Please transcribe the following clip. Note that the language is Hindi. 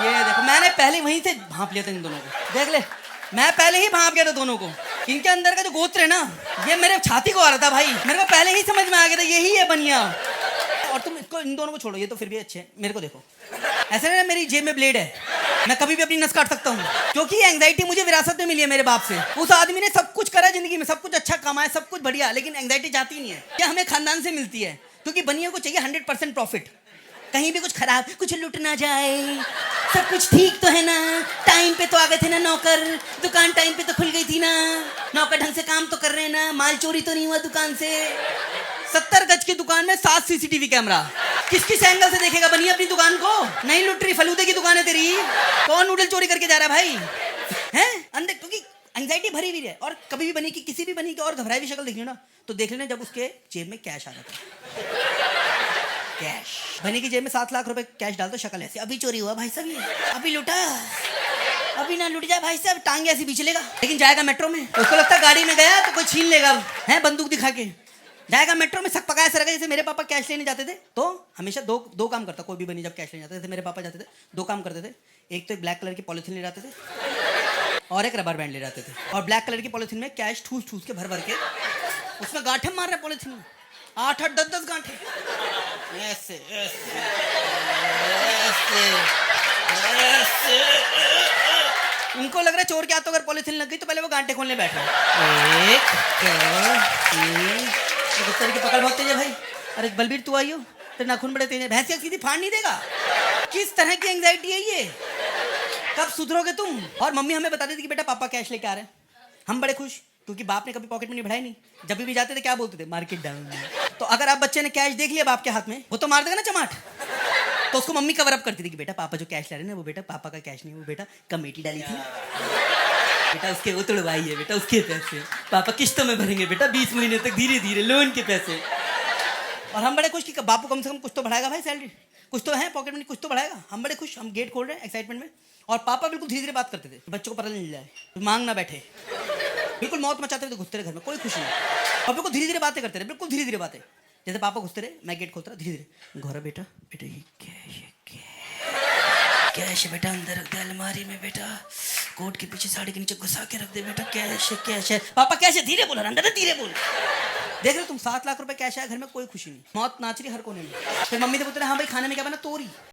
ये देखो, मैंने पहले वहीं से भांप लिया था इन दोनों को, देख ले, मैं पहले ही भांप गया था दोनों को। इनके अंदर का जो गोत्र है ना, ये मेरे छाती को आ रहा था भाई, मेरे को पहले ही समझ में आ गया था यही है बनिया। और तुम इसको, इन दोनों को छोड़ो, ये तो फिर भी अच्छे हैं। मेरे को देखो, ऐसा नहीं ना मेरी जेब में ब्लेड है, मैं कभी भी अपनी नस काट सकता हूँ, क्योंकि एंग्जाइटी मुझे विरासत में मिली है मेरे बाप से। उस आदमी ने सब कुछ करा जिंदगी में, सब कुछ अच्छा कमाया, सब कुछ बढ़िया, लेकिन एंग्जाइटी जाती नहीं है। ये हमें खानदान से मिलती है, क्योंकि बनिया को चाहिए 100% प्रॉफिट, कहीं भी कुछ खराब, कुछ लुट ना जाए, सब कुछ ठीक तो है ना, टाइम पे तो आ गए थे ना नौकर, दुकान टाइम पे तो खुल गई थी ना, नौकर ढंग से काम तो कर रहे हैं ना, माल चोरी तो नहीं हुआ दुकान से। 70 गज की दुकान में 7 सीसीटीवी कैमरा, किस किस एंगल से देखेगा बनिया अपनी दुकान को? नहीं लुट रही, फलूदे की दुकान है तेरी, कौन नूडल चोरी करके जा रहा है भाई? हैं अंदर, क्योंकि एंग्जाइटी भरी हुई है। और कभी भी बनी की, किसी भी बनी की और घबराई हुई शक्ल देखी ना, तो देख लेना जब उसके जेब में कैश आ जाता है, कैश। बनी की जेब में 7 लाख रुपए कैश डाल दो, शक्ल ऐसी, अभी चोरी हुआ भाई साहब, ये अभी लुटा, अभी ना लुट जाए भाई साहब, टांगे ऐसी भी चलेगा। लेकिन जाएगा मेट्रो में, उसको लगता है गाड़ी में गया तो कोई छीन लेगा, है बंदूक दिखा के जाएगा मेट्रो में, सक पकाया सर। जैसे मेरे पापा कैश लेने जाते थे तो हमेशा दो काम करता, कोई भी बनी जब कैश लेने जाते थे, मेरे पापा जाते थे 2 काम करते थे। एक तो एक ब्लैक कलर की पॉलिथीन ले जाते थे और एक रबर बैंड ले जाते थे, और ब्लैक कलर की पॉलिथीन में कैश ठूस ठूस के भर भर के उसमें गांठे मार रहे पॉलिथीन में, 8-8 10-10 गांठे, ऐसे ऐसे ऐसे ऐसे। उनको लग रहा है चोर के हाथों अगर पॉलिथीन लग गई तो पहले वो गांठे खोलने बैठे, 1 2 3। गुप्ता की पकड़ बहुत तेज है भाई। अरे बलबीर तू आई हो, तेरे नाखून बड़े तेज है, भैंस की सीधी फाड़ नहीं देगा। किस तरह की एंग्जाइटी है ये, कब सुधरोगे तुम? और मम्मी हमें बता देती कि बेटा पापा कैश लेके आ रहे हैं, हम बड़े खुश, क्योंकि बाप ने कभी पॉकेट मनी बढ़ाई नहीं। जब भी जाते थे क्या बोलते थे, मार्केट डाउन। तो अगर आप बच्चे ने कैश देख लिया बाप के हाथ में, वो तो मार देगा ना चमाट, तो उसको मम्मी कवर अप करती थी कि बेटा पापा जो कैश ला रहे हैं ना, वो बेटा पापा का कैश नहीं, वो बेटा कमेटी डाली थी, बेटा उसके वो तुड़वाई है, बेटा उसके पैसे पापा किस्तों में भरेंगे, बेटा 20 महीने तक धीरे धीरे लोन के पैसे। और हम बड़े खुश कि बापू कम से कम कुछ तो बढ़ाएगा भाई, सैलरी कुछ तो है, पॉकेट मनी कुछ तो बढ़ाएगा। हम बड़े खुश, हम गेट खोल रहे हैं एक्साइटमेंट में, और पापा बिल्कुल धीरे धीरे बात करते थे, बच्चों को पता नहीं जाए, मांग ना बैठे, बिल्कुल मौत मचाते थे, घुसते रहे घर में, कोई खुशी नहीं, और बिल्कुल धीरे धीरे बातें करते रहे, बिल्कुल धीरे धीरे बातें। जैसे पापा घुसते रहे, मैं गेट खोलता रहा धीरे धीरे, घोरा बेटा बेटा ये कैश है बेटा, अंदर रख दे अलमारी में बेटा, कोट के पीछे साड़ी के नीचे घुसा के रख दे बेटा, कैश है कैश है। पापा कैश है, धीरे बोल, अंदर धीरे बोल। देख रहे हो तुम, 7 लाख रुपए कैश है घर में, कोई खुशी नहीं, मौत नाच रही हर कोने में। फिर मम्मी ने बोलते हाँ भाई खाने में क्या बना, तोरी।